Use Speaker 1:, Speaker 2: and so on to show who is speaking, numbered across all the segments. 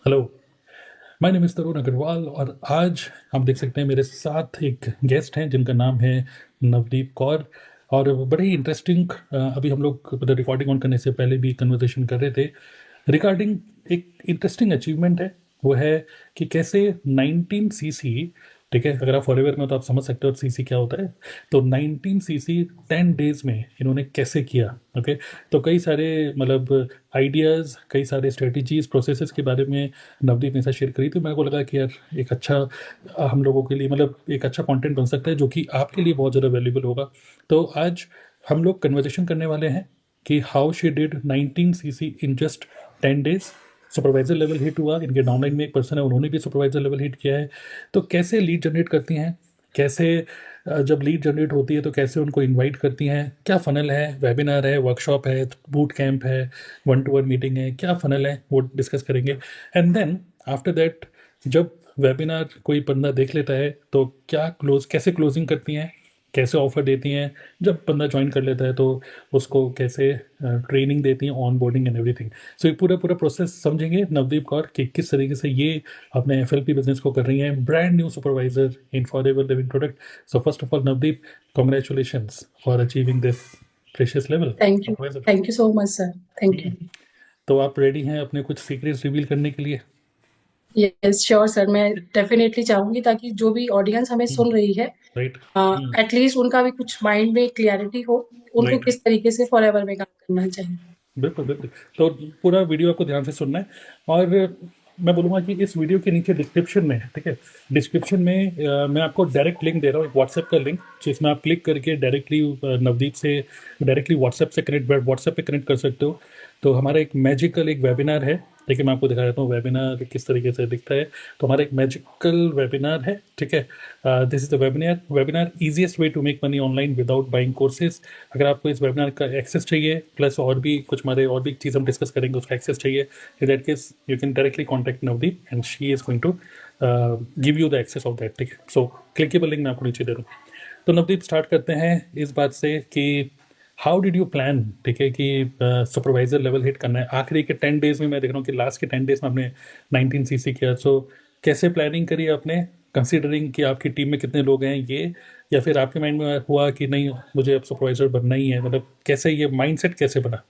Speaker 1: Hello. My name is तरुण अग्रवाल और आज आप देख सकते हैं मेरे साथ एक गेस्ट हैं जिनका नाम है नवदीप कौर। और बड़े ही इंटरेस्टिंग, अभी हम लोग रिकॉर्डिंग ऑन करने से पहले भी कन्वर्सेशन कर रहे थे रिगार्डिंग एक इंटरेस्टिंग अचीवमेंट है। वो है कि कैसे 19 सीसी, ठीक है, अगर आप फॉलोअर में हो तो आप समझ सकते हो सीसी क्या होता है। तो 19 सीसी 10 डेज में इन्होंने कैसे किया। ओके। तो कई सारे मतलब आइडियाज़, कई सारे स्ट्रेटजीज, प्रोसेसेस के बारे में नवदीप ने साथ शेयर करी। तो मेरे को लगा कि यार एक अच्छा हम लोगों के लिए मतलब एक अच्छा कंटेंट बन सकता है जो कि आपके लिए बहुत ज़्यादा वैल्यूबल होगा। तो आज हम लोग कन्वर्सेशन करने वाले हैं कि how she did 19 CC in just 10 days. Supervisor level hit हुआ, इनके डाउनलाइन में एक पर्सन है उन्होंने भी सुपरवाइजर लेवल हिट किया है। तो कैसे लीड जनरेट करती हैं, कैसे जब लीड जनरेट होती है तो कैसे उनको इनवाइट करती हैं, क्या फ़नल है, वेबिनार है, वर्कशॉप है, बूट कैंप है, वन टू वन मीटिंग है, क्या फ़नल है वो डिस्कस करेंगे। एंड देन आफ्टर दैट जब वेबिनार कोई बंदा देख लेता है तो क्या क्लोज, कैसे क्लोजिंग करती हैं, कैसे ऑफर देती हैं, जब बंदा ज्वाइन कर लेता है तो उसको कैसे ट्रेनिंग देती हैं, ऑन बोर्डिंग एंड एवरीथिंग। सो ये पूरा पूरा प्रोसेस समझेंगे नवदीप कौर कि किस तरीके से ये अपने एफएलपी बिजनेस को कर रही हैं, brand new supervisor in forever living product. So first of all Navdeep, congratulations for achieving this precious level
Speaker 2: thank you.
Speaker 1: Supervisor.
Speaker 2: Thank you so much sir. Thank you.
Speaker 1: तो आप रेडी हैं अपने कुछ सीक्रेट्स रिवील करने के लिए?
Speaker 2: यस श्योर सर, मैं definitely चाहूंगी ताकि जो भी ऑडियंस हमें सुन रही है
Speaker 1: राइट।
Speaker 2: एटलीस्ट उनका भी कुछ माइंड में क्लियरिटी हो, उनको
Speaker 1: राइट।
Speaker 2: किस तरीके से फॉरएवर में काम करना चाहिए।
Speaker 1: बिल्कुल बिल्कुल। तो पूरा वीडियो आपको ध्यान से सुनना है। और मैं बोलूँगा कि इस वीडियो के नीचे डिस्क्रिप्शन में, ठीक है, डिस्क्रिप्शन में मैं आपको डायरेक्ट लिंक दे रहा हूँ, एक व्हाट्सएप का लिंक जिसमें आप क्लिक करके डायरेक्टली नवदीप से डायरेक्टली व्हाट्सएप से कनेक्ट, व्हाट्सएप पे कनेक्ट कर सकते हो। तो हमारा एक मैजिकल एक वेबिनार है। देखिए मैं आपको दिखा देता हूँ वेबिनार किस तरीके से दिखता है। तो हमारा एक मैजिकल वेबिनार है, ठीक है। This is the webinar webinar easiest way to make money online without buying courses. अगर आपको इस वेबिनार का एक्सेस चाहिए प्लस और भी कुछ हमारे और भी चीज़ हम डिस्कस करेंगे उसका एक्सेस चाहिए, in that case you can directly contact Navdeep and she is going to give you the access of that, ठीक है। सो क्लिकेबल लिंक मैं आपको नीचे दे दूँ। तो नवदीप स्टार्ट करते हैं इस बात से कि हाउ डिड यू प्लान, ठीक है, कि सुपरवाइजर लेवल हिट करना है आखिरी के 10 डेज में। मैं देख रहा हूँ कि लास्ट के 10 डेज में आपने 19 सीसी किया। सो कैसे प्लानिंग करी आपने, कंसिडरिंग कि आपकी टीम में कितने लोग हैं ये, या फिर आपके माइंड में हुआ कि नहीं मुझे अब सुपरवाइजर बनना ही है, मतलब कैसे ये माइंडसेट कैसे बना?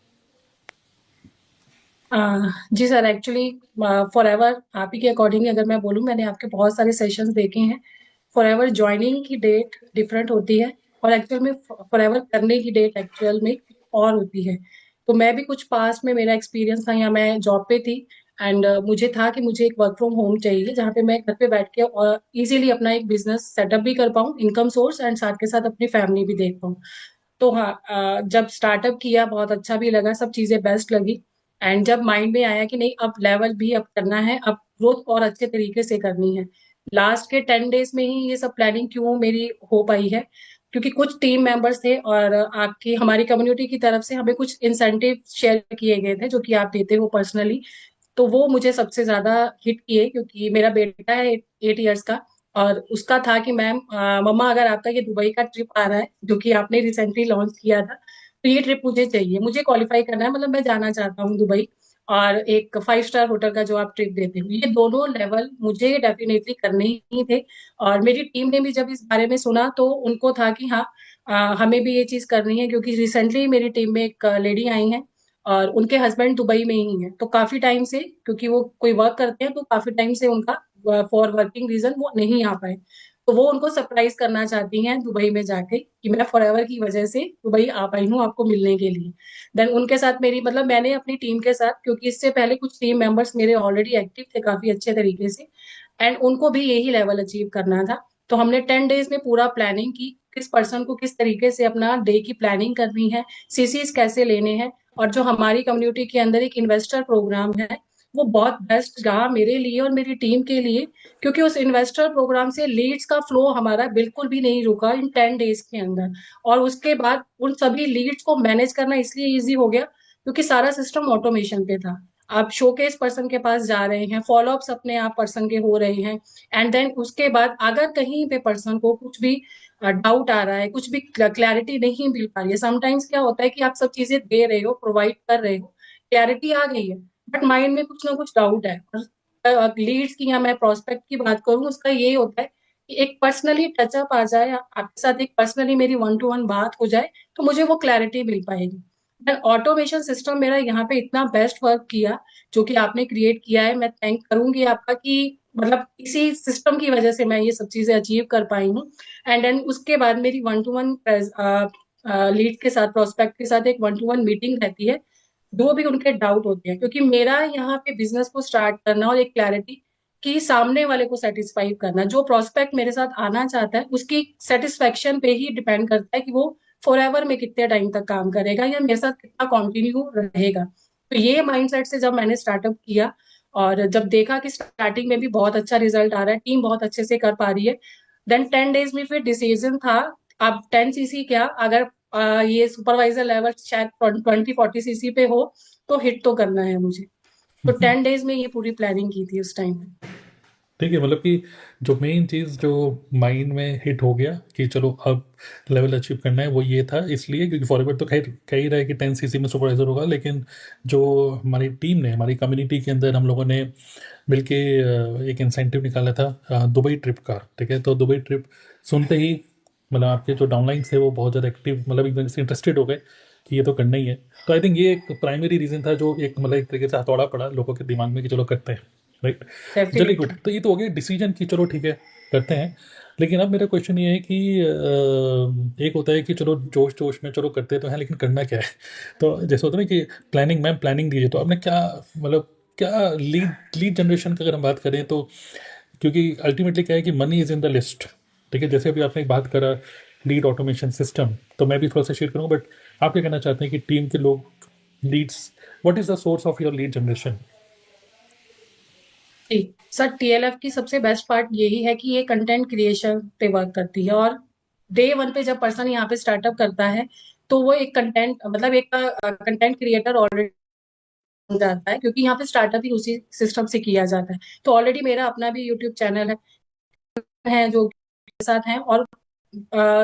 Speaker 2: जी सर, एक्चुअली फॉरएवर आप ही के अकॉर्डिंग अगर मैं बोलूँ, मैंने आपके बहुत सारे सेशंस देखे हैं। फॉरएवर ज्वाइनिंग की डेट डिफरेंट होती है और एक्चुअल में फॉरएवर करने की डेट एक्चुअल में और होती है। तो मैं भी कुछ पास्ट में मेरा एक्सपीरियंस था, या मैं जॉब पे थी एंड मुझे था कि मुझे एक वर्क फ्रॉम होम चाहिए जहाँ पे मैं घर पे बैठ के और इजीली अपना एक बिजनेस सेटअप भी कर पाऊँ, इनकम सोर्स, एंड साथ के साथ अपनी फैमिली भी देख पाऊँ। तो हाँ, जब स्टार्टअप किया बहुत अच्छा भी लगा, सब चीजें बेस्ट लगी। एंड जब माइंड में आया कि नहीं, अब लेवल भी अप करना है, अब ग्रोथ और अच्छे तरीके से करनी है। लास्ट के 10 डेज में ही ये सब प्लानिंग क्यों मेरी हो पाई है, क्योंकि कुछ टीम मेंबर्स थे और आपकी हमारी कम्युनिटी की तरफ से हमें कुछ इंसेंटिव शेयर किए गए थे जो कि आप देते हो पर्सनली। तो वो मुझे सबसे ज्यादा हिट किए, क्योंकि मेरा बेटा है 8 ईयर्स का। और उसका था कि मैम, मम्मा अगर आपका ये दुबई का ट्रिप आ रहा है जो कि आपने रिसेंटली लॉन्च किया था, तो ये ट्रिप मुझे चाहिए, मुझे क्वालिफाई करना है, मतलब मैं जाना चाहता हूँ दुबई। और एक 5 स्टार होटल का जो आप ट्रिप देते हो, ये दोनों लेवल मुझे डेफिनेटली करने ही थे। और मेरी टीम ने भी जब इस बारे में सुना तो उनको था कि हाँ, हमें भी ये चीज करनी है, क्योंकि रिसेंटली मेरी टीम में एक लेडी आई हैं और उनके हस्बैंड दुबई में ही हैं। तो काफी टाइम से, क्योंकि वो कोई वर्क करते हैं, तो काफी टाइम से उनका फॉर वर्किंग रीजन वो नहीं आ पाए। तो वो उनको सरप्राइज करना चाहती हैं दुबई में जाके कि मैं फॉरएवर की वजह से दुबई आ पाई हूँ आपको मिलने के लिए। देन उनके साथ मेरी, मतलब मैंने अपनी टीम के साथ, क्योंकि इससे पहले कुछ टीम मेंबर्स मेरे ऑलरेडी एक्टिव थे काफी अच्छे तरीके से, एंड उनको भी यही लेवल अचीव करना था। तो हमने 10 डेज में पूरा प्लानिंग की, किस पर्सन को किस तरीके से अपना डे की प्लानिंग करनी है, सीसीज कैसे लेने हैं। और जो हमारी कम्युनिटी के अंदर एक इन्वेस्टर प्रोग्राम है, वो बहुत बेस्ट रहा मेरे लिए और मेरी टीम के लिए, क्योंकि उस इन्वेस्टर प्रोग्राम से लीड्स का फ्लो हमारा बिल्कुल भी नहीं रुका इन 10 डेज के अंदर। और उसके बाद उन सभी लीड्स को मैनेज करना इसलिए इजी हो गया क्योंकि सारा सिस्टम ऑटोमेशन पे था। आप शोकेस पर्सन के पास जा रहे हैं, फॉलोअप्स अपने आप पर्सन के हो रहे हैं। एंड देन उसके बाद अगर कहीं पे पर्सन को कुछ भी डाउट आ रहा है, कुछ भी क्लैरिटी नहीं मिल पा रही है, समटाइम्स क्या होता है कि आप सब चीजें दे रहे हो, प्रोवाइड कर रहे हो, क्लैरिटी आ गई है, बट माइंड में कुछ ना कुछ डाउट है। और लीड्स की या मैं प्रोस्पेक्ट की बात करूँ, उसका ये होता है कि एक पर्सनली टचअप आ जाए, आपके साथ एक पर्सनली मेरी वन टू वन बात हो जाए, तो मुझे वो क्लैरिटी मिल पाएगी। ऑटोमेशन सिस्टम मेरा यहाँ पे इतना बेस्ट वर्क किया, जो कि आपने क्रिएट किया है। मैं थैंक करूंगी आपका कि मतलब इसी सिस्टम की वजह से मैं ये सब चीजें अचीव कर पाई हूँ। एंड देन उसके बाद मेरी वन टू वन लीड के साथ, प्रोस्पेक्ट के साथ एक वन टू वन मीटिंग रहती है, जो भी उनके डाउट होते हैं, क्योंकि मेरा यहाँ पे बिजनेस को स्टार्ट करना और एक क्लैरिटी कि सामने वाले को सेटिस्फाई करना, जो प्रोस्पेक्ट मेरे साथ आना चाहता है उसकी सेटिस्फेक्शन पे ही डिपेंड करता है कि वो फॉर एवर में कितने टाइम तक काम करेगा या मेरे साथ कितना कंटिन्यू रहेगा। तो ये माइंडसेट से जब मैंने स्टार्टअप किया और जब देखा कि स्टार्टिंग में भी बहुत अच्छा रिजल्ट आ रहा है, टीम बहुत अच्छे से कर पा रही है, देन 10 डेज में फिर डिसीजन था, अब 10 सीसी क्या, अगर ये सुपरवाइजर लेवल शायद 20-40 सीसी पे हो तो हिट तो करना है मुझे। तो 10 डेज में ये पूरी प्लानिंग की थी उस टाइम में।
Speaker 1: ठीक है, मतलब कि जो मेन चीज़ जो माइंड में हिट हो गया कि चलो अब लेवल अचीव करना है, वो ये था। इसलिए क्योंकि फॉरवर्ड तो खैर कह ही रहा है कि 10 सीसी में सुपरवाइजर होगा, लेकिन जो हमारी टीम ने, हमारी कम्युनिटी के अंदर हम लोगों ने मिलके एक इंसेंटिव निकाला था दुबई ट्रिप का। ठीक है, तो दुबई ट्रिप सुनते ही मतलब आपके जो डाउनलाइन थे वो बहुत ज़्यादा एक्टिव, मतलब एकदम से इंटरेस्टेड हो गए कि ये तो करना ही है। तो आई थिंक ये एक प्राइमरी रीज़न था जो एक मतलब एक तरीके से हथौड़ा पड़ा लोगों के दिमाग में कि चलो करते हैं। राइट। चलिए गुड,
Speaker 2: डेफिनेटली।
Speaker 1: तो ये तो हो गया डिसीजन कि चलो ठीक है करते हैं। लेकिन अब मेरा क्वेश्चन ये है कि एक होता है कि चलो जोश जोश में चलो करते तो हैं, लेकिन करना क्या है? तो जैसे होता है ना कि प्लानिंग, मैम प्लानिंग दीजिए, तो आपने क्या मतलब क्या लीड लीड जनरेशन की अगर हम बात करें तो, क्योंकि अल्टीमेटली क्या है कि money is in the list. ठीक है, जैसे अभी आपने एक बात करा लीड ऑटोमेशन सिस्टम, तो मैं भी थोड़ा सा शेयर करूँगा, बट आप क्या कहना चाहते हैं कि टीम के लोग leads, what is the source of your lead generation?
Speaker 2: जी सर, टीएलएफ की सबसे बेस्ट पार्ट यही है कि ये कंटेंट क्रिएशन पे वर्क करती है। और डे वन पे जब पर्सन यहाँ पे स्टार्टअप करता है, तो वो एक कंटेंट मतलब एक कंटेंट क्रिएटर ऑलरेडी बन जाता है, क्योंकि यहाँ पे स्टार्टअप ही उसी सिस्टम से किया जाता है। तो ऑलरेडी मेरा अपना भी यूट्यूब चैनल है जो के साथ हैं, और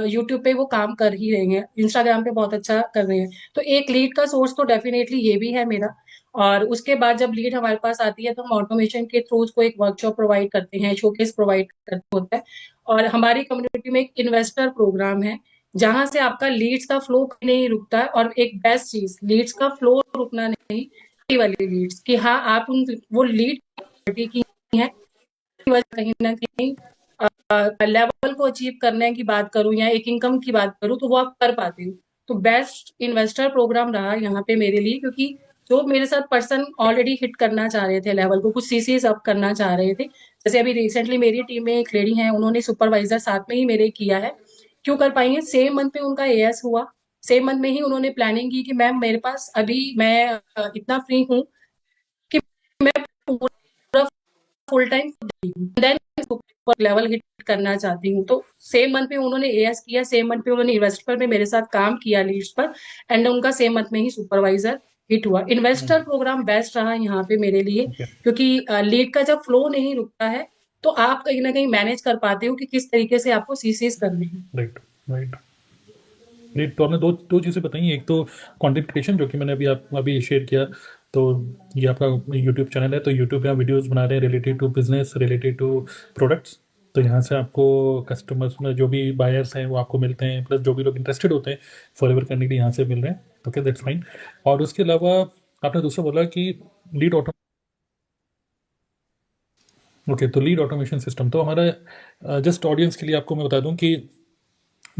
Speaker 2: यूट्यूब पे वो काम कर ही रहे हैं, इंस्टाग्राम पे बहुत अच्छा कर रहे हैं। तो एक लीड का सोर्स तो डेफिनेटली ये भी है मेरा। और उसके बाद जब लीड हमारे पास आती है तो हम ऑटोमेशन के थ्रू उसको एक वर्कशॉप प्रोवाइड करते हैं, शोकेस प्रोवाइड करते होता है। और हमारी कम्युनिटी में एक इन्वेस्टर प्रोग्राम है, जहां से आपका लीड्स का फ्लो नहीं रुकता है। और एक बेस्ट चीज, लीड्स का फ्लो रुकना नहीं, वाली लीड्स कि हाँ आप उन वो लीड की है, कहीं ना कहीं लेवल को अचीव करने की बात करूं या एक इनकम की बात करूं, तो वो आप कर पाते हो। तो बेस्ट इन्वेस्टर प्रोग्राम रहा यहाँ पे मेरे लिए, क्योंकि जो मेरे साथ पर्सन ऑलरेडी हिट करना चाह रहे थे लेवल को, कुछ सीसीज अप करना चाह रहे थे, जैसे अभी रिसेंटली मेरी टीम में एक लेडी है, उन्होंने सुपरवाइजर साथ में ही मेरे किया है। क्यों कर पाई है? सेम मंथ में उनका एएस हुआ, सेम मंथ में ही उन्होंने प्लानिंग की कि मैम मेरे पास अभी मैं इतना फ्री हूँ कि मैं पूरा full time then super level hit करना चाहती हूँ। तो सेम मंथ में उन्होंने एएस किया, सेम मंथ में उन्होंने इन्वेस्टर में मेरे साथ काम किया लीड्स पर, एंड उनका सेम मंथ में ही सुपरवाइजर हिट हुआ। इन्वेस्टर प्रोग्राम बेस्ट रहा यहाँ पे मेरे लिए,
Speaker 1: ओके।
Speaker 2: क्योंकि लीड का जब फ्लो नहीं रुकता है, तो आप कहीं ना कहीं मैनेज कर पाते हो कि किस तरीके से आपको सीसीज करने हैं।
Speaker 1: राइट। राइट। नहीं, तो आपने दो दो चीज़ें बताई। एक तो कंटेंट क्रिएशन, जो कि मैंने अभी आप अभी शेयर किया। तो ये आपका यूट्यूब चैनल है, तो यूट्यूब पे आप वीडियोस बना रहे हैं related to business, related to products. तो यहाँ से आपको कस्टमर्स में जो भी बायर्स हैं वो आपको मिलते हैं, प्लस जो भी लोग इंटरेस्टेड होते हैं फॉरएवर करने के लिए यहाँ से मिल रहे हैं। Okay, that's fine. और उसके अलावा आपने दूसरा बोला कि लीड ऑटो, ओके, तो लीड ऑटोमेशन सिस्टम तो हमारा जस्ट ऑडियंस के लिए आपको मैं बता दूं कि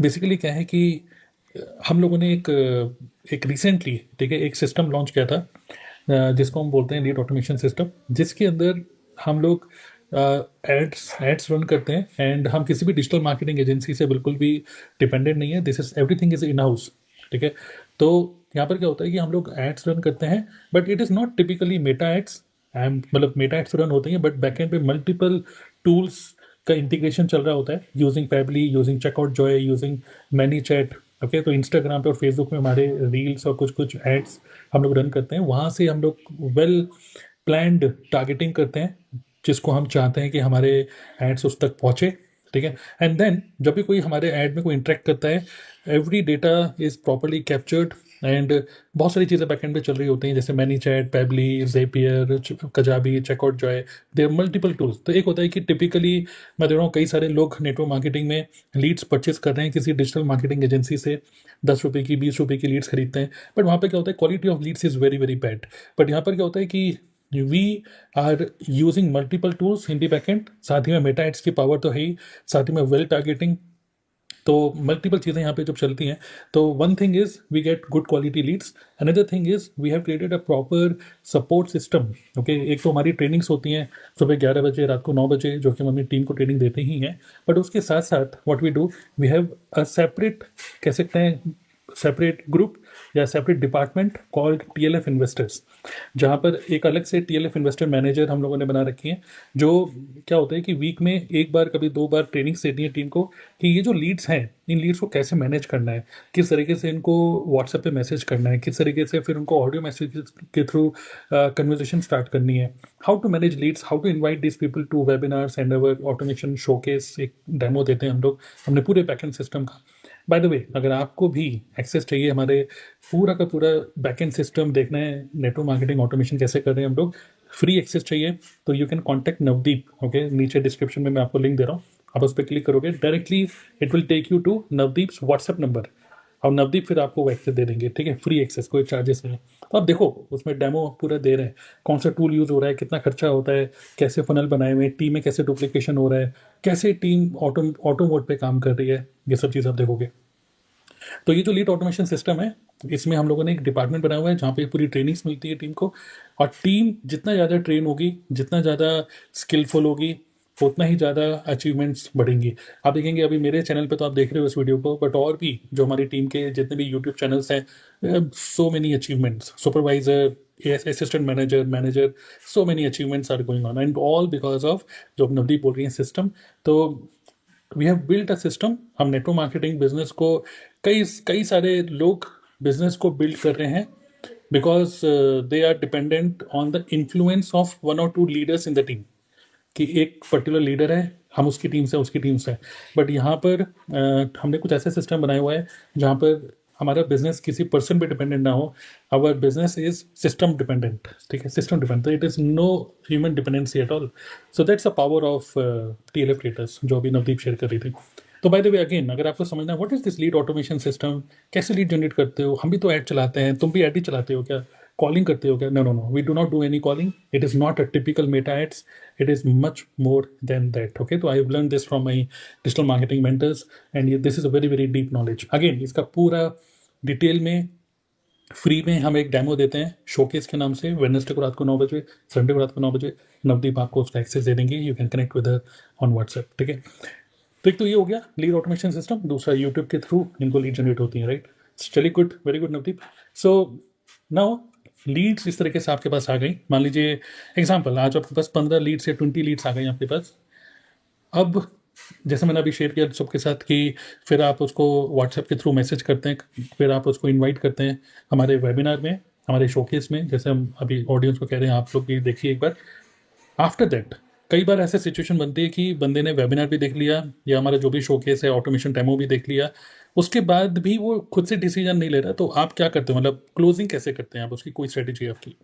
Speaker 1: बेसिकली क्या है कि हम लोगों ने एक रिसेंटली, ठीक है, एक सिस्टम लॉन्च किया था जिसको हम बोलते हैं लीड ऑटोमेशन सिस्टम, जिसके अंदर हम लोग एड्स एड्स रन करते हैं, एंड हम किसी भी डिजिटल मार्केटिंग एजेंसी से बिल्कुल भी डिपेंडेंट नहीं है। This is everything is in house. ठीक है, तो यहाँ पर क्या होता है कि हम लोग एड्स रन करते हैं, but it is not typically Meta ads. मतलब मेटा एड्स रन होते हैं, बट बैकएंड पे मल्टीपल टूल्स का इंटीग्रेशन चल रहा होता है, using Pabbly, using checkout joy, using many chat. Okay, तो इंस्टाग्राम पे और फेसबुक में हमारे रील्स और कुछ कुछ एड्स हम लोग रन करते हैं, वहाँ से हम लोग वेल प्लान्ड टारगेटिंग करते हैं जिसको हम चाहते हैं कि हमारे एड्स उस तक पहुँचे। ठीक है, एंड देन जब भी कोई हमारे ऐड में कोई इंटरेक्ट करता है, every data is properly captured and बहुत सारी चीज़ें बैकएंड पे चल रही होती हैं, जैसे ManyChat, Pabbly, Zapier, Kajabi, checkout joy. There multiple tools. तो एक होता है कि टिपिकली मैं देख रहा हूँ कई सारे लोग नेटवर्क मार्केटिंग में लीड्स परचेस कर रहे हैं किसी डिजिटल मार्केटिंग एजेंसी से, 10 रुपये की, 20 रुपये की लीड्स खरीदते हैं। बट वहाँ पे क्या होता है, quality of leads is very very bad. But यहाँ पर क्या होता है कि we are using multiple tools in the backend, साथ ही में मेटा एड्स की पावर तो है ही, साथ ही में वेल टारगेटिंग। तो मल्टीपल चीज़ें यहाँ पे जब चलती हैं, तो one thing is we get good quality leads, another thing is we have created a proper support system. Okay, एक तो हमारी ट्रेनिंग्स होती हैं सुबह 11 बजे, रात को 9 बजे, जो कि हम अपनी टीम को ट्रेनिंग देते ही हैं। बट उसके साथ साथ what we do, we have a separate, कह सकते हैं सेपरेट ग्रुप या separate department called TLF investors, जहाँ पर एक अलग से टीएलएफ इन्वेस्टर मैनेजर हम लोगों ने बना रखी है, जो क्या होता है कि वीक में एक बार कभी 2 बार ट्रेनिंग्स देती है टीम को कि ये जो लीड्स हैं, इन लीड्स को कैसे मैनेज करना है, किस तरीके से इनको व्हाट्सएप पे मैसेज करना है, किस तरीके से फिर उनको ऑडियो मैसेज के थ्रू कन्वर्सेशन स्टार्ट करनी है, how to manage leads, how to invite this people to webinars and our automation showcase. एक डेमो देते हैं हम लोग हमने पूरे बैकएंड सिस्टम का। बाय द वे, अगर आपको भी एक्सेस चाहिए हमारे पूरा का पूरा बैकएंड सिस्टम देखना है, नेटवर्क मार्केटिंग ऑटोमेशन कैसे कर रहे हैं हम लोग, फ्री एक्सेस चाहिए, तो you can contact Navdeep. Okay, नीचे डिस्क्रिप्शन में मैं आपको लिंक दे रहा हूँ, आप उस पर क्लिक करोगे directly it will take you to Navdeep's WhatsApp number, और नवदीप फिर आपको वो एक्सेस दे देंगे। ठीक है, फ्री एक्सेस, कोई चार्जेस नहीं है। तो आप देखो उसमें डेमो पूरा दे रहे हैं, कौन सा टूल यूज़ हो रहा है, कितना खर्चा होता है, कैसे फनल बनाए हुए हैं, टीम में कैसे डुप्लीकेशन हो रहा है, कैसे टीम ऑटो मोड पे काम कर रही है, ये सब चीज़ आप देखोगे। तो ये जो लीड ऑटोमेशन सिस्टम है, इसमें हम लोगों ने एक डिपार्टमेंट बनाया हुआ है जहाँ पे पूरी ट्रेनिंग्स मिलती है टीम को, और टीम जितना ज़्यादा ट्रेन होगी, जितना ज़्यादा स्किलफुल होगी, उतना ही ज़्यादा अचीवमेंट्स बढ़ेंगी। आप देखेंगे अभी मेरे चैनल पे तो आप देख रहे हो इस वीडियो को, बट और भी जो हमारी टीम के जितने भी यूट्यूब चैनल्स हैं, so many achievements, supervisor, assistant manager, manager, so many achievements are going on, and all because of जो नवदीप बोल रही हैं सिस्टम। तो we have built a system. हम नेटवर्क मार्केटिंग बिजनेस को, कई कई सारे लोग बिजनेस को बिल्ड कर रहे हैं because they are dependent on the influence of 1 और 2 लीडर्स इन द टीम, कि एक पर्टिकुलर लीडर है, हम उसकी टीम से, उसकी टीम से। बट यहाँ पर हमने कुछ ऐसे सिस्टम बनाया हुआ है जहाँ पर हमारा बिजनेस किसी पर्सन पे डिपेंडेंट ना हो, our business is system dependent. ठीक है, system dependent, it is no human dependency at all. So that's a power of TLF creators, जो अभी नवदीप शेयर कर रही थी। तो बाय द वे अगेन, अगर आपको समझना है what is this lead automation system, कैसे लीड जनरेट करते हो, हम भी तो ऐड चलाते हैं, तुम भी ऐड ही चलाते हो क्या, कॉलिंग करते हो क्या? No no no, we do not do any calling, it is not a typical Meta ads, it is much more than that. Okay, तो I have learn this from my digital marketing mentors, and this is a very very deep knowledge. Again इसका पूरा detail में free में हम एक demo देते हैं showcase के नाम से, वेडनेसडे को रात को 9 बजे, संडे को रात को 9 बजे। नवदीप आपको उसका एक्सेस दे देंगे, you can connect with on WhatsApp. ठीक है, तो एक तो ये हो गया लीड ऑटोमेशन सिस्टम, दूसरा यूट्यूब के थ्रू इनको लीड जनरेट होती है, राइट? चलिए, good, very good Navdeep. So now leads इस तरीके से आपके पास आ गई, मान लीजिए एग्जाम्पल, आज आपके पास 15 लीड्स या 20 लीड्स आ गई आपके पास। अब जैसे मैंने अभी शेयर किया सबके साथ कि फिर आप उसको व्हाट्सएप के थ्रू मैसेज करते हैं, फिर आप उसको इनवाइट करते हैं हमारे वेबिनार में, हमारे शोकेस में, जैसे हम अभी ऑडियंस को कह रहे हैं आप लोग भी देखिए एक बार। आफ्टर दैट कई बार ऐसे सिचुएशन बनती है कि बंदे ने वेबिनार भी देख लिया या हमारा जो भी शोकेस है ऑटोमेशन डेमो भी देख लिया, उसके बाद भी वो खुद से डिसीजन नहीं ले रहा, तो आप क्या करते हो, मतलब क्लोजिंग कैसे करते हैं आप, उसकी कोई स्ट्रेटेजी है आपकी?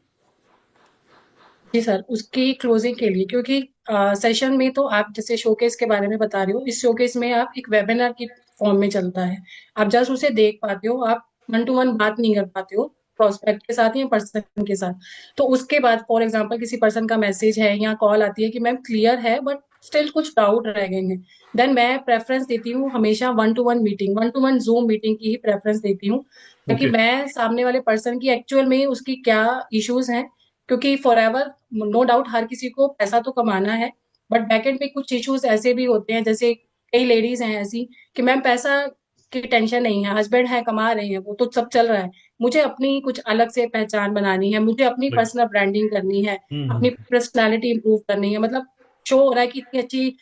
Speaker 2: जी सर, उसकी क्लोजिंग के लिए, क्योंकि सेशन में तो आप जैसे शोकेस के बारे में बता रहे हो, इस शोकेस में आप एक वेबिनार की फॉर्म में चलता है, आप जस्ट उसे देख पाते हो, आप वन टू वन बात नहीं कर पाते हो प्रोस्पेक्ट के साथ या पर्सन के साथ। तो उसके बाद फॉर एग्जांपल किसी पर्सन का मैसेज है या कॉल आती है कि मैम क्लियर है बट स्टिल कुछ डाउट रह गए हैं, देन मैं प्रेफरेंस देती हूँ हमेशा one two one meeting, one two one zoom meeting की ही प्रेफरेंस देती हूँ, ताकि
Speaker 1: ओके।
Speaker 2: मैं सामने वाले पर्सन की एक्चुअल में उसकी क्या इश्यूज हैं, क्योंकि फॉर एवर नो डाउट हर किसी को पैसा तो कमाना है, बट बैकएंड पे कुछ इश्यूज ऐसे भी होते हैं, जैसे कई लेडीज हैं ऐसी कि मैम पैसा की टेंशन नहीं है, हस्बैंड है कमा रहे हैं, वो तो सब चल रहा है, मुझे अपनी कुछ अलग से पहचान बनानी है, मुझे अपनी
Speaker 1: राइट।
Speaker 2: पर्सनल ब्रांडिंग करनी है,
Speaker 1: हम्म।
Speaker 2: अपनी पर्सनालिटी इंप्रूव करनी है, मतलब शो हो रहा है कि इतनी अच्छी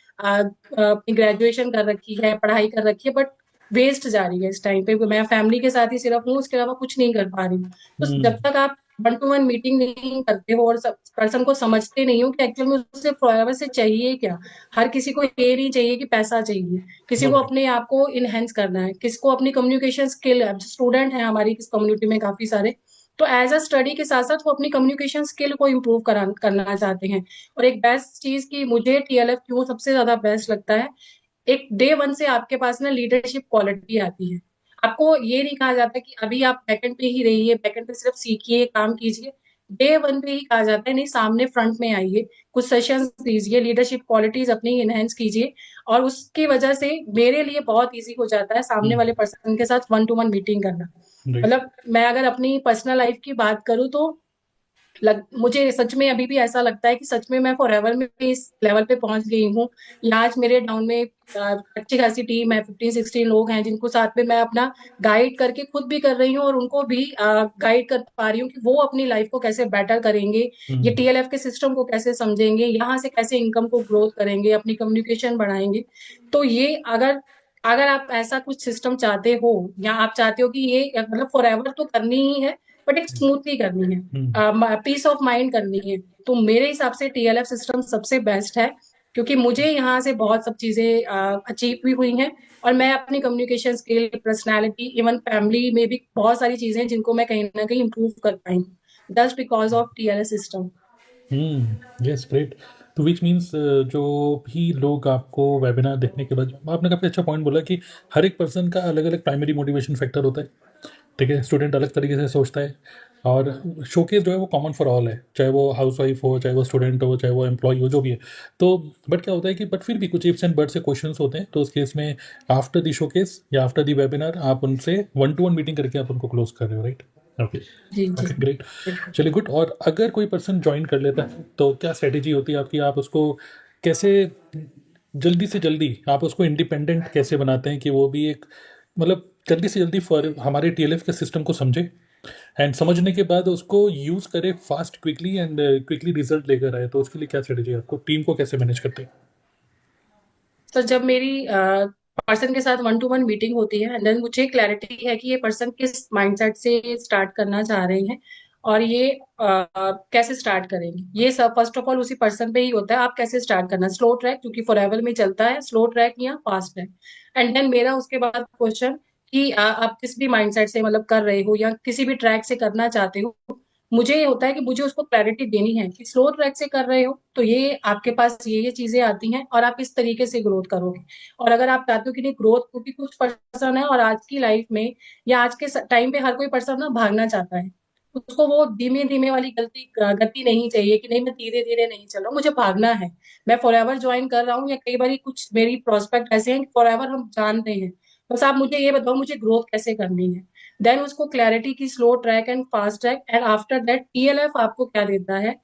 Speaker 2: ग्रेजुएशन कर रखी है, पढ़ाई कर रखी है, बट वेस्ट जा रही है इस टाइम पे, मैं फैमिली के साथ ही सिर्फ हूँ, उसके अलावा कुछ नहीं कर पा रही हूँ। तो जब
Speaker 1: हम्म।
Speaker 2: तक आप वन टू वन मीटिंग नहीं करते हो और सब पर्सन को समझते नहीं हो कि एक्चुअल में उससे फॉरएवर से चाहिए क्या। हर किसी को ये नहीं चाहिए कि पैसा चाहिए, किसी को
Speaker 1: ओके।
Speaker 2: अपने आप को इनहेंस करना है, किसको अपनी कम्युनिकेशन स्किल, स्टूडेंट है हमारी इस कम्युनिटी में काफी सारे, तो एज अ स्टडी के साथ साथ वो अपनी कम्युनिकेशन स्किल को इम्प्रूव करना चाहते हैं। और एक बेस्ट चीज की मुझे टीएलएफ क्यों सबसे ज्यादा बेस्ट लगता है, एक डे वन से आपके पास ना लीडरशिप क्वालिटी आती है। आपको ये नहीं कहा जाता कि अभी आप बैकएंड पे ही रहिए, बैकएंड पे सिर्फ सीखिए, काम कीजिए। डे वन पे ही कहा जाता है नहीं, सामने फ्रंट में आइए, कुछ सेशंस दीजिए, लीडरशिप क्वालिटीज अपनी इनहेंस कीजिए। और उसकी वजह से मेरे लिए बहुत इजी हो जाता है सामने वाले पर्सन के साथ वन टू वन मीटिंग करना।
Speaker 1: राइट।
Speaker 2: मतलब मैं अगर अपनी पर्सनल लाइफ की बात करूँ तो मुझे सच में अभी भी ऐसा लगता है कि सच में मैं फॉरएवर में भी इस लेवल पे पहुंच गई हूँ। यहाँ आज मेरे डाउन में अच्छी खासी टीम है, 15-16 लोग हैं जिनको साथ में मैं अपना गाइड करके खुद भी कर रही हूँ और उनको भी गाइड कर पा रही हूँ कि वो अपनी लाइफ को कैसे बेटर करेंगे, ये टीएलएफ के सिस्टम को कैसे समझेंगे, यहाँ से कैसे इनकम को ग्रोथ करेंगे, अपनी कम्युनिकेशन बढ़ाएंगे। तो ये अगर अगर आप ऐसा कुछ सिस्टम चाहते हो या आप चाहते हो कि ये मतलब फॉरएवर तो करनी ही है बट एक स्मूथली करनी है, पीस ऑफ माइंड करनी है, तो मेरे हिसाब से टीएलएफ सिस्टम सबसे बेस्ट है। क्योंकि मुझे यहाँ से बहुत सब चीजें अचीव भी हुई हैं और मैं अपनी communication skill, personality, even family में भी बहुत सारी चीजें जिनको मैं कहीं ना कहीं इम्प्रूव कर पाई हूँ just because of TLF system.
Speaker 1: Yes, great. तो विच मीन्स जो भी लोग आपको वेबिनार देखने के बाद, आपने काफ़ी अच्छा पॉइंट बोला कि हर एक पर्सन का अलग अलग प्राइमरी मोटिवेशन फैक्टर होता है। ठीक है, स्टूडेंट अलग तरीके से सोचता है, और शोकेस जो है वो कॉमन फॉर ऑल है, चाहे वो हाउस वाइफ हो, चाहे वो स्टूडेंट हो, चाहे वो एम्प्लॉय हो, जो भी है। तो बट क्या होता है कि बट फिर भी कुछ इफ्स एंड बट से क्वेश्चंस होते हैं, तो उस केस में आफ्टर द शोकेस या आफ्टर द वेबिनार आप उनसे वन टू वन मीटिंग करके आप उनको क्लोज कर रहे हो, राइट? ओके।
Speaker 2: जी जी
Speaker 1: ओके, ग्रेट।
Speaker 2: बिल्कुल।
Speaker 1: चलिए, गुड। और अगर कोई पर्सन ज्वाइन कर लेता है तो क्या स्ट्रेटेजी होती है आपकी? आप उसको कैसे जल्दी से जल्दी आप उसको इंडिपेंडेंट कैसे बनाते हैं कि वो भी एक, मतलब जल्दी से जल्दी फॉर हमारे टीएलएफ के सिस्टम को समझे, एंड समझने के बाद उसको यूज करे fast, quickly, and quickly result लेकर आए? तो उसके लिए क्या स्ट्रेटेजी है आपको? टीम को कैसे मैनेज करते हैं?
Speaker 2: तो जब मेरी पर्सन के साथ वन टू वन मीटिंग होती है एंड देन मुझे क्लैरिटी है कि ये पर्सन किस माइंडसेट से स्टार्ट करना चाह रहे हैं और ये कैसे स्टार्ट करेंगे, ये सब फर्स्ट ऑफ ऑल उसी पर्सन पे ही होता है। आप कैसे स्टार्ट करना, स्लो ट्रैक क्योंकि फॉरएवर में चलता है, स्लो ट्रैक या फास्ट ट्रैक। एंड देन मेरा उसके बाद क्वेश्चन कि आप किस भी माइंडसेट से मतलब कर रहे हो या किसी भी ट्रैक से करना चाहते हो, मुझे ये होता है कि मुझे उसको क्लैरिटी देनी है कि स्लो ट्रैक से कर रहे हो तो ये आपके पास ये चीजें आती हैं और आप इस तरीके से ग्रोथ करोगे। और अगर आप चाहते हो कि नहीं ग्रोथ, क्योंकि कुछ पर्सन है और आज की लाइफ में या आज के टाइम पे हर कोई पर्सन ना भागना चाहता है, उसको वो धीमे धीमे वाली गति नहीं चाहिए कि नहीं मैं धीरे धीरे नहीं चल रहा हूँ, मुझे भागना है, मैं फॉरएवर ज्वाइन कर रहा हूँ। या कई बार कुछ मेरी प्रोस्पेक्ट ऐसे हैं कि फॉरएवर हम जानते हैं, बस आप मुझे ये बताओ मुझे ग्रोथ कैसे करनी है। देन उसको क्लैरिटी की slow track and fast track, and after that TLF आपको क्या देता है,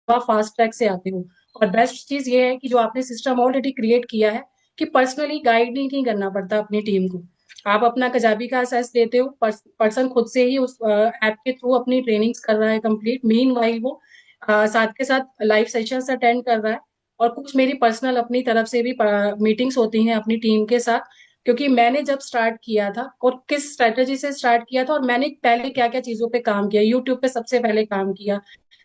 Speaker 2: आप फास्ट ट्रैक से आते हो। और बेस्ट चीज ये है कि जो आपने सिस्टम ऑलरेडी क्रिएट किया है कि पर्सनली गाइड नहीं करना पड़ता अपनी टीम को, आप अपना कजाबी का असेस देते हो, पर्सन खुद से ही उस ऐप के थ्रू अपनी ट्रेनिंग्स कर रहा है कंप्लीट, मीन वाइल वो साथ के साथ लाइव सेशंस अटेंड कर रहा है। और कुछ मेरी पर्सनल अपनी तरफ से भी मीटिंग्स होती हैं अपनी टीम के साथ, क्योंकि मैंने जब स्टार्ट किया था और किस स्ट्रेटेजी से स्टार्ट किया था और मैंने पहले क्या क्या चीजों पे काम किया, यूट्यूब पे सबसे पहले काम किया,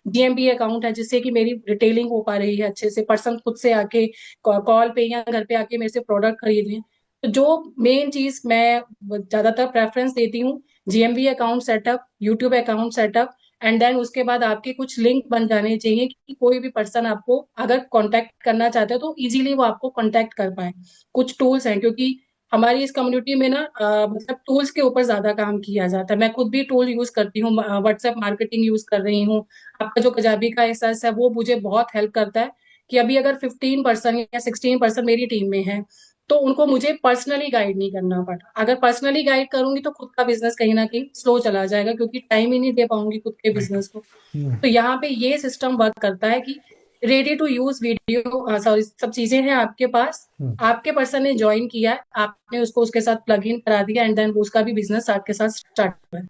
Speaker 2: जीएमबी अकाउंट है जिससे कि मेरी रिटेलिंग हो पा रही है अच्छे से, पर्सन खुद से आके कॉल पे या घर पे आके मेरे से प्रोडक्ट खरीद रहे हैं। तो जो मेन चीज मैं ज्यादातर प्रेफरेंस देती हूँ, GMB account setup, YouTube account setup, and then उसके बाद आपके कुछ लिंक बन जाने चाहिए कि कोई भी पर्सन आपको अगर कांटेक्ट करना चाहते हो तो इजीली वो आपको कांटेक्ट कर पाए। कुछ टूल्स हैं क्योंकि हमारी इस कम्युनिटी में ना मतलब टूल्स के ऊपर ज्यादा काम किया जाता है, मैं खुद भी टूल यूज करती हूँ, व्हाट्सएप मार्केटिंग यूज कर रही हूँ। आपका जो कजाबी का एहसास है वो मुझे बहुत हेल्प करता है कि अभी अगर 15% या 16% मेरी टीम में है तो उनको मुझे पर्सनली गाइड नहीं करना पड़ा। अगर पर्सनली गाइड करूंगी तो खुद का बिजनेस कहीं ना कहीं स्लो चला जाएगा क्योंकि टाइम ही नहीं दे पाऊंगी खुद के
Speaker 1: राइट।
Speaker 2: बिजनेस को। तो यहाँ पे ये सिस्टम वर्क करता है कि ready to use video, sorry, सब चीजें हैं आपके पास, आपके पर्सन ने ज्वाइन किया है, आपने उसको उसके साथ प्लग इन करा दिया एंड देन उसका भी बिजनेस आपके साथ स्टार्ट हुआ है।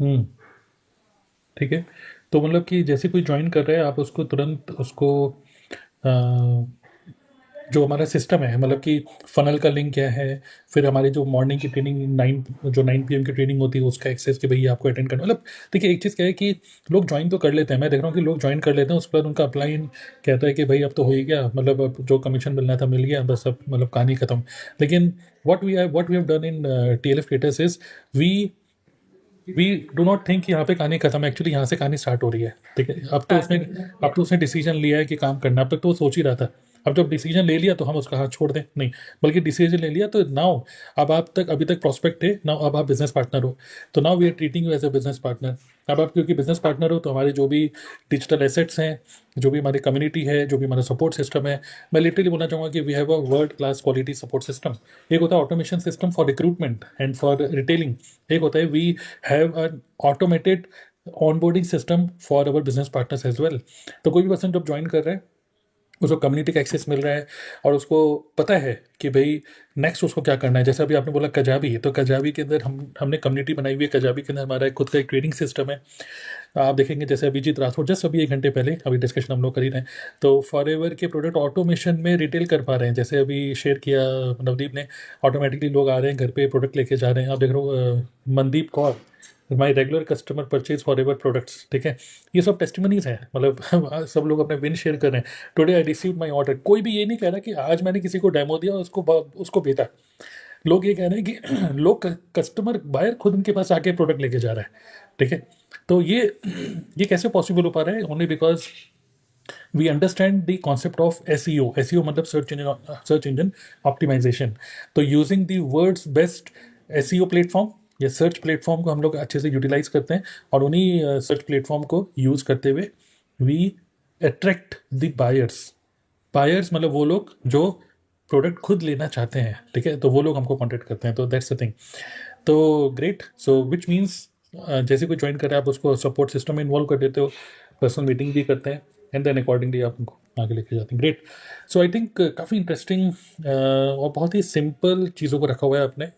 Speaker 1: हम्म। ठीक है। तो मतलब कि जैसे कोई ज्वाइन कर रहा है, आप उसको तुरंत उसको जो हमारा सिस्टम है, मतलब कि फनल का लिंक क्या है, फिर हमारी जो मॉर्निंग की ट्रेनिंग 9 PM की ट्रेनिंग होती है उसका एक्सेस कि भैया आपको अटेंड करना, मतलब देखिए एक चीज़ क्या है कि लोग ज्वाइन तो कर लेते हैं, मैं देख रहा हूँ कि लोग ज्वाइन कर लेते हैं, उसके बाद उनका अपलाइन कहता है कि भाई अब तो हो ही गया, मतलब अब जो कमीशन मिलना था मिल गया, बस अब मतलब कहानी खत्म। लेकिन what we have done in TLF Creators is we we do not think कि यहाँ पे कहानी खत्म है, एक्चुअली यहाँ से कहानी स्टार्ट हो रही है। ठीक है, अब तो उसने डिसीजन लिया है कि काम करना, अब तक तो वो सोच ही रहा था। अब जब डिसीजन ले लिया तो हम उसका हाथ छोड़ दें नहीं, बल्कि डिसीजन ले लिया तो नाउ, अब आप तक अभी तक प्रोस्पेक्ट थे, नाउ अब आप बिजनेस पार्टनर हो, तो now we are treating you as a business partner. अब आप क्योंकि बिजनेस पार्टनर हो तो हमारे जो भी डिजिटल एसेट्स हैं, जो भी हमारी कम्युनिटी है, जो भी हमारा सपोर्ट सिस्टम है, मैं लिटरली बोलना चाहूँगा कि we have a world class quality support system. एक होता है automation system for recruitment and for retailing, एक होता है we have an automated onboarding system for our business partners as well. तो कोई भी पर्सन जब ज्वाइन कर रहा है उसको कम्युनिटी का एक्सेस मिल रहा है, और उसको पता है कि भाई नेक्स्ट उसको क्या करना है। जैसे अभी आपने बोला कजाबी, तो कजाबी के अंदर हमने कम्युनिटी बनाई हुई है, कजाबी के अंदर हमारा एक खुद का एक ट्रेडिंग सिस्टम है। आप देखेंगे जैसे अभिजीत राठौर जस्ट अभी 1 घंटे पहले अभी डिस्कशन हम लोग कर ही रहे हैं, तो फॉरएवर के प्रोडक्ट ऑटोमेशन में रिटेल कर पा रहे हैं। जैसे अभी शेयर किया नवदीप ने, ऑटोमेटिकली लोग आ रहे हैं घर पे प्रोडक्ट लेके जा रहे हैं। आप देख रहे हो Mandeep Kaur, my regular customer purchase for ever products. ठीक है, ये सब टेस्टिमनीज हैं, मतलब सब लोग अपने विन शेयर कर रहे हैं। Today I receive my order, कोई भी ये नहीं कह रहा कि आज मैंने किसी को डेमो दिया और उसको भेजा। लोग ये कह रहे हैं कि लोग कस्टमर बायर खुद उनके पास आके प्रोडक्ट लेके जा रहा है। ठीक है, तो ये कैसे पॉसिबल हो पा रहा है? Only because we understand the concept of S मतलब सर्च इंजन ऑप्टिमाइजेशन। तो using the words best S platform या सर्च प्लेटफॉर्म को हम लोग अच्छे से यूटिलाइज करते हैं, और उन्हीं सर्च प्लेटफॉर्म को यूज करते हुए we attract the buyers. Buyers मतलब वो लोग जो प्रोडक्ट खुद लेना चाहते हैं। ठीक है, तो वो लोग हमको कॉन्टेक्ट करते हैं, तो दैट्स द थिंग। तो ग्रेट, सो विच मीन्स जैसे कोई ज्वाइन कर रहा है आप उसको सपोर्ट सिस्टम में इन्वॉल्व कर देते हो, पर्सनल मीटिंग भी करते हैं, एंड देन अकॉर्डिंगली आप उनको आगे लेके जाते हैं। ग्रेट, सो आई थिंक काफ़ी इंटरेस्टिंग और बहुत ही सिंपल चीज़ों को रखा हुआ है आपने।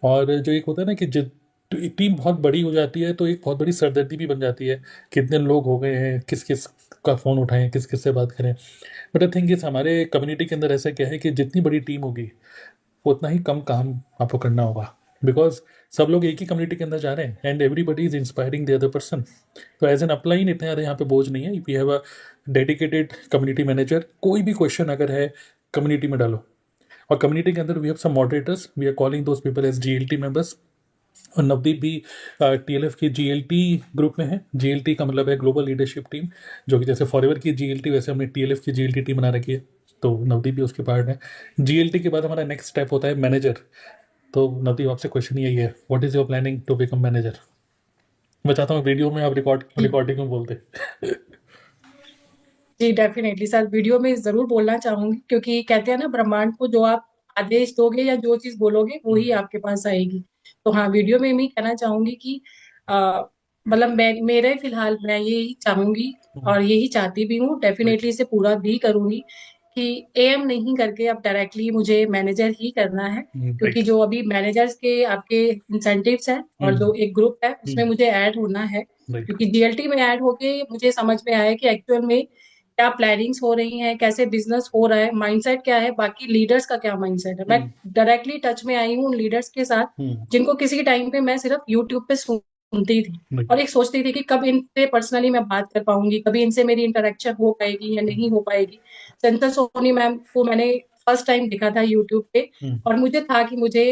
Speaker 1: और जो एक होता है ना कि जब तो एक टीम बहुत बड़ी हो जाती है तो एक बहुत बड़ी सरदर्दी भी बन जाती है, कितने लोग हो गए हैं, किस किस का फ़ोन उठाएं, किस किस से बात करें। बट आई थिंक इस हमारे कम्युनिटी के अंदर ऐसा क्या है कि जितनी बड़ी टीम होगी उतना ही कम काम आपको करना होगा, बिकॉज सब लोग एक ही कम्युनिटी के अंदर जा रहे हैं and everybody is inspiring the other person. तो एज एन अपलाइन इतने ज़्यादा यहाँ पे बोझ नहीं है। We have a dedicated community manager, कोई भी क्वेश्चन अगर है कम्युनिटी में डालो, और कम्युनिटी के अंदर we have some moderators, we are calling those people as GLT members. और नवदीप भी TLF की GLT ग्रुप में है। GLT का मतलब है ग्लोबल लीडरशिप टीम, जो कि जैसे फॉरएवर की GLT वैसे हमने TLF की GLT टीम बना रखी है, तो नवदीप भी उसके पार्ट है। GLT के बाद हमारा नेक्स्ट स्टेप होता है मैनेजर। तो नवदीप आपसे क्वेश्चन यही है, what is your planning to become manager? मैं चाहता हूँ वीडियो में आप
Speaker 2: जी
Speaker 1: रिकॉर्डिंग में बोलते।
Speaker 2: जी डेफिनेटली सर, वीडियो में जरूर बोलना चाहूंगी, क्योंकि कहते हैं ना, ब्रह्मांड को जो आप आदेश दोगे या जो चीज बोलोगे वो ही आपके पास आएगी। तो हाँ, वीडियो में मैं कहना चाहूंगी कि मतलब मैं मेरे फिलहाल मैं यही चाहूंगी और यही चाहती भी हूँ,
Speaker 1: राइट,
Speaker 2: डेफिनेटली इसे पूरा भी करूंगी कि एम नहीं करके अब डायरेक्टली मुझे मैनेजर ही करना है। क्योंकि
Speaker 1: राइट,
Speaker 2: जो अभी मैनेजर्स के आपके इंसेंटिव्स हैं और जो एक ग्रुप है उसमें मुझे ऐड होना है।
Speaker 1: राइट,
Speaker 2: क्योंकि GLT में ऐड होके मुझे समझ में आया कि एक्चुअल में क्या प्लानिंग्स हो रही हैं, कैसे बिजनेस हो रहा है, माइंडसेट क्या है, बाकी लीडर्स का क्या माइंडसेट है। मैं डायरेक्टली टच में आई हूँ उन लीडर्स के साथ जिनको किसी टाइम पे मैं सिर्फ यूट्यूब पे सुनती थी
Speaker 1: राइट,
Speaker 2: और एक सोचती थी कि कब इनसे पर्सनली मैं बात कर पाऊंगी, कभी इनसे मेरी इंटरेक्शन हो पाएगी या नहीं हो पाएगी। सेंटर सोनी मैम को मैंने फर्स्ट टाइम देखा था यूट्यूब पे, और मुझे था कि मुझे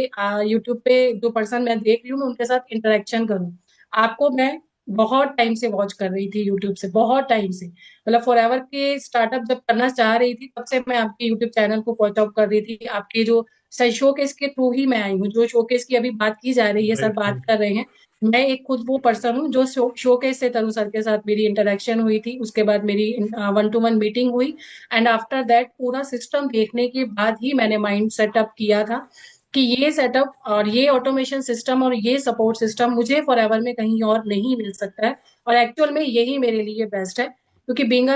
Speaker 2: यूट्यूब पे जो पर्सन मैं देख रही हूँ मैं उनके साथ इंटरेक्शन करूँ। आपको मैं बहुत टाइम से वॉच कर रही थी यूट्यूब से, बहुत टाइम से, मतलब फॉर एवर के स्टार्टअप जब करना चाह रही थी तब से मैं आपके यूट्यूब चैनल को वॉच आउट कर रही थी। आपके जो शोकेस के थ्रू ही मैं आई हूँ, जो शोकेस की अभी बात की जा रही है, सर
Speaker 1: राइट,
Speaker 2: बात
Speaker 1: राइट,
Speaker 2: कर रहे हैं, मैं एक खुद वो पर्सन हूँ जो शोकेस से तरु सर के साथ मेरी इंटरेक्शन हुई थी, उसके बाद मेरी 1-to-1 मीटिंग हुई। एंड आफ्टर दैट पूरा सिस्टम देखने के बाद ही मैंने माइंड सेटअप किया था कि ये सेटअप और ये ऑटोमेशन सिस्टम और ये सपोर्ट सिस्टम मुझे फॉर एवर में कहीं और नहीं मिल सकता है, और एक्चुअल में यही मेरे लिए बेस्ट है। क्योंकि बीइंग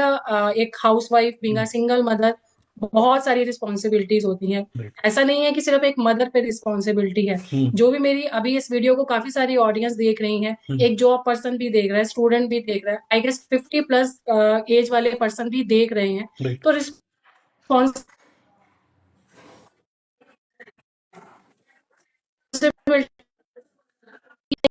Speaker 2: एक house wife, being single mother, बहुत सारी रिस्पॉन्सिबिलिटीज होती हैं।
Speaker 1: राइट,
Speaker 2: ऐसा नहीं है कि सिर्फ एक मदर पे रिस्पॉन्सिबिलिटी है। जो भी मेरी अभी इस वीडियो को काफी सारी ऑडियंस देख रही हैं, एक जॉब पर्सन भी देख रहा है, स्टूडेंट भी देख रहा है, आई गेस 50+ एज वाले पर्सन भी देख रहे हैं।
Speaker 1: राइट,
Speaker 2: तो रिस्पॉन्स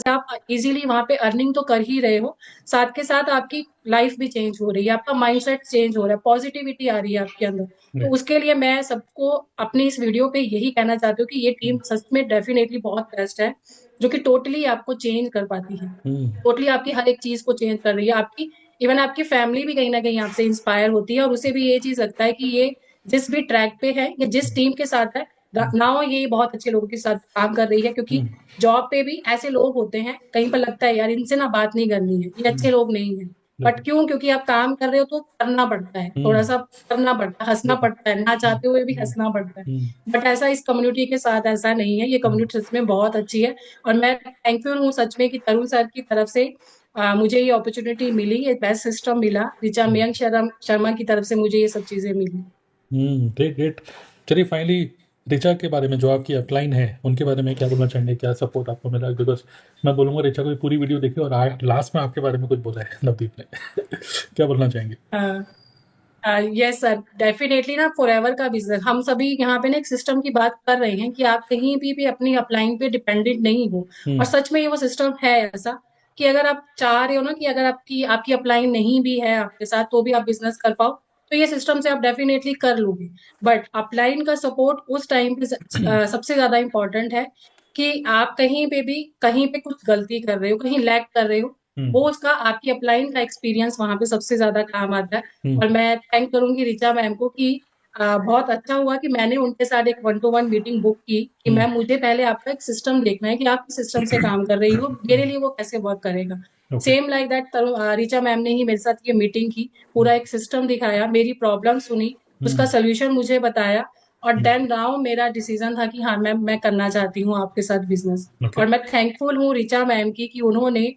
Speaker 2: आप इजीली वहां पे अर्निंग तो कर ही रहे हो, साथ के साथ आपकी लाइफ भी चेंज हो रही है, आपका माइंडसेट चेंज हो रहा है, पॉजिटिविटी आ रही है आपके अंदर। तो
Speaker 1: राइट।
Speaker 2: उसके लिए मैं सबको अपनी इस वीडियो पे यही कहना चाहती हूँ कि ये टीम सच में डेफिनेटली बहुत बेस्ट है, जो कि टोटली आपको चेंज कर पाती है, टोटली आपकी हर एक चीज को चेंज कर रही है। आपकी इवन आपकी फैमिली भी कहीं ना कहीं आपसे इंस्पायर होती है, और उसे भी ये चीज लगता है कि ये जिस भी ट्रैक पे है या जिस टीम के साथ है नाउ, ये बहुत अच्छे लोगों के साथ काम कर रही है, क्योंकि जॉब पे भी ऐसे लोग होते हैं, कहीं पर लगता है यार इनसे ना बात नहीं करनी है, ये अच्छे लोग नहीं है, बट क्यों? क्योंकि आप काम कर रहे हो तो करना पड़ता है, थोड़ा सा करना पड़ता है, हंसना पड़ता है, ना चाहते हुए भी हंसना पड़ता है। बट ऐसा इस कम्युनिटी के साथ ऐसा नहीं है, ये कम्युनिटी सच में बहुत अच्छी है, और मैं थैंकफुल हूँ सच में कि तरुण सर की तरफ से मुझे ये अपॉर्चुनिटी मिली, ये बेस्ट सिस्टम मिला, ऋचा मयंक शर्मा की तरफ से मुझे ये सब चीजें मिली।
Speaker 1: Great great. चलिए फाइनली ऋचा के बारे में, जो आपकी अपलाइन है उनके बारे में क्या बोलना चाहेंगे, क्या सपोर्ट आपको मिला? बिकॉज मैं बोलूँगा ऋचा को पूरी वीडियो देखी और लास्ट में आपके बारे में कुछ बोला है नवदीप ने क्या बोलना चाहेंगे?
Speaker 2: यस सर, डेफिनेटली ना फॉरएवर का बिजनेस, हम सभी यहाँ पे ना एक सिस्टम की बात कर रहे हैं कि आप कहीं भी अपनी अपलाइन पे डिपेंडेंट नहीं हो, और सच में ये वो सिस्टम है ऐसा कि अगर आप चाह रहे हो ना कि अगर आपकी आपकी अपलाइन नहीं भी है आपके साथ तो भी आप बिजनेस कर पाओ, तो ये सिस्टम से आप डेफिनेटली कर लोगे। बट अपलाइन का सपोर्ट उस टाइम पे सबसे ज्यादा इंपॉर्टेंट है कि आप कहीं पे कुछ गलती कर रहे हो, कहीं लैग कर रहे हो, वो उसका आपकी अपलाइन का एक्सपीरियंस वहां पे सबसे ज्यादा काम आता है। और मैं थैंक करूंगी रिचा मैम को कि बहुत अच्छा हुआ कि मैंने उनके साथ एक 1-to-1 मीटिंग बुक की कि मैम मुझे पहले आपका एक सिस्टम देखना है कि आप किस सिस्टम से काम कर रही हो, मेरे लिए वो कैसे वर्क करेगा।
Speaker 1: Okay.
Speaker 2: Same like that Richa ma'am ने ही मेरे साथ ये मीटिंग की, पूरा एक सिस्टम दिखाया, मेरी प्रॉब्लम सुनी, उसका सोल्यूशन मुझे बताया, और देन नाउ मेरा डिसीजन था कि हाँ मैम मैं करना चाहती हूँ आपके साथ बिजनेस।
Speaker 1: ओके।
Speaker 2: और मैं थैंकफुल हूँ रिचा मैम की कि उन्होंने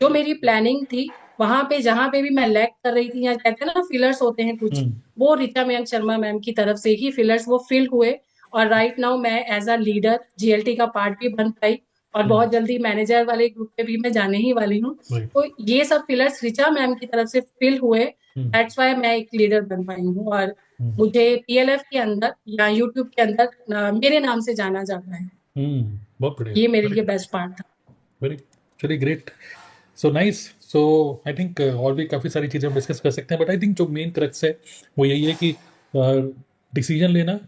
Speaker 2: जो मेरी प्लानिंग थी वहां पे जहां पे भी मैं लैग कर रही थी, या कहते हैं ना फिलर्स होते हैं कुछ, वो ऋचा मयंक शर्मा मैम की तरफ से ही फिलर्स वो फिल हुए, और राइट नाउ मैं एज अ लीडर जीएलटी का पार्ट भी बन पाई, और बहुत जल्दी मैनेजर वाले ग्रुप पे भी मैं जाने ही वाली हूँ।
Speaker 1: राइट।
Speaker 2: तो ये सब फिलर्स ऋचा मैम की तरफ से फिल हुए, दैट्स वाई मैं एक लीडर बन पाई हूँ, और मुझे पीएलएफ के अंदर या यूट्यूब के अंदर मेरे नाम से जाना जाता है।
Speaker 1: बहुत बढ़िया।
Speaker 2: ये मेरे
Speaker 1: वेरी
Speaker 2: लिए
Speaker 1: गुड।
Speaker 2: बेस्ट पार्ट था।
Speaker 1: वेरी, चलिए great. So nice. So I think और भी काफ़ी सारी चीज़ें हम डिस्कस कर सकते हैं, बट आई थिंक जो मेन क्रक्स है वो यही है कि डिसीजन लेना।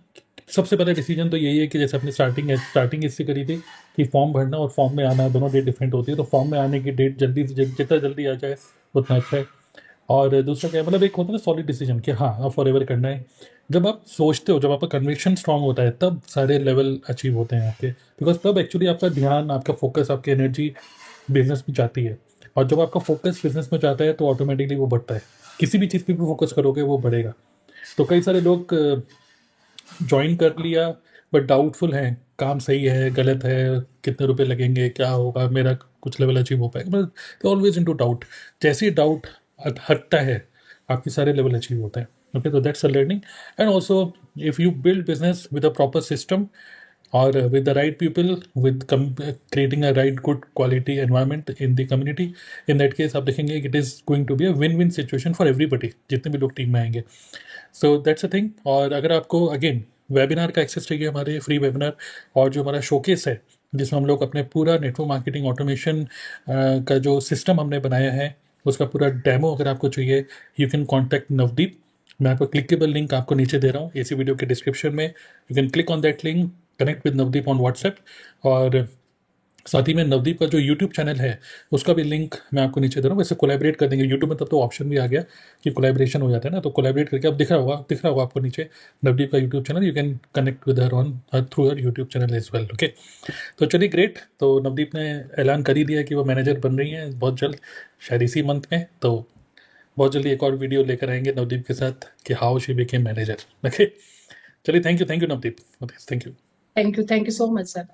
Speaker 1: सबसे पहला डिसीजन तो यही है कि जैसे अपनी स्टार्टिंग इससे करी थी कि फॉर्म भरना और फॉर्म में आना, दोनों डेट डिफरेंट होती है, तो फॉर्म में आने की डेट जल्दी से जितना जल्दी आ जाए उतना अच्छा है। और दूसरा क्या है, मतलब एक होता है ना सॉलिड डिसीजन कि हाँ अब फॉर एवर करना है। जब आप सोचते हो, जब आपका कन्विक्शन स्ट्रांग होता है, तब सारे लेवल अचीव होते हैं आपके, बिकॉज तब एक्चुअली आपका ध्यान, आपका फोकस, आपकी एनर्जी बिजनेस में जाती है। और जब आपका फोकस बिजनेस में जाता है तो ऑटोमेटिकली वो बढ़ता है। किसी भी चीज़ पे भी फोकस करोगे वो बढ़ेगा। तो कई सारे लोग ज्वाइन कर लिया बट डाउटफुल हैं, काम सही है गलत है, कितने रुपए लगेंगे, क्या होगा, मेरा कुछ लेवल अचीव हो पाएगा, मतलब ऑलवेज इनटू डाउट। जैसे ही डाउट हटता है आपके सारे लेवल अचीव होते हैं। ओके, तो that's a learning. And also if you build business with a proper system or with the right people, with creating a right good quality environment in the community, in that case आप देखेंगे it is going to be a win-win situation for everybody, जितने भी लोग team में आएंगे। सो that's a thing. और अगर आपको अगेन वेबिनार का एक्सेस चाहिए, हमारे फ्री वेबिनार और जो हमारा शोकेस है जिसमें हम लोग अपने पूरा नेटवर्क मार्केटिंग ऑटोमेशन का जो सिस्टम हमने बनाया है उसका पूरा डेमो अगर आपको चाहिए, यू कैन कॉन्टैक्ट नवदीप। मैं आपको क्लिकेबल लिंक आपको नीचे दे रहा हूँ इसी वीडियो के डिस्क्रिप्शन में, you can click on that link, connect with Navdeep on WhatsApp. और साथ ही में नवदीप का जो यूट्यूब चैनल है उसका भी लिंक मैं आपको नीचे दे रहा हूँ। वैसे कोलैबोरेट कर देंगे यूट्यूब में, तब तो ऑप्शन भी आ गया कि कोलैबोरेशन हो जाता है ना, तो कोलैबोरेट करके अब दिख रहा होगा आपको नीचे नवदीप का YouTube channel, you can connect with her on through her YouTube channel as well. Okay, तो चलिए ग्रेट। तो नवदीप ने ऐलान कर ही दिया कि वो मैनेजर बन रही हैं बहुत जल्द, शायद इसी मंथ में। तो बहुत जल्दी एक और वीडियो लेकर आएंगे नवदीप के साथ कि how she became manager. Okay, चलिए thank you Navdeep. Thank you.
Speaker 2: Thank you so much sir.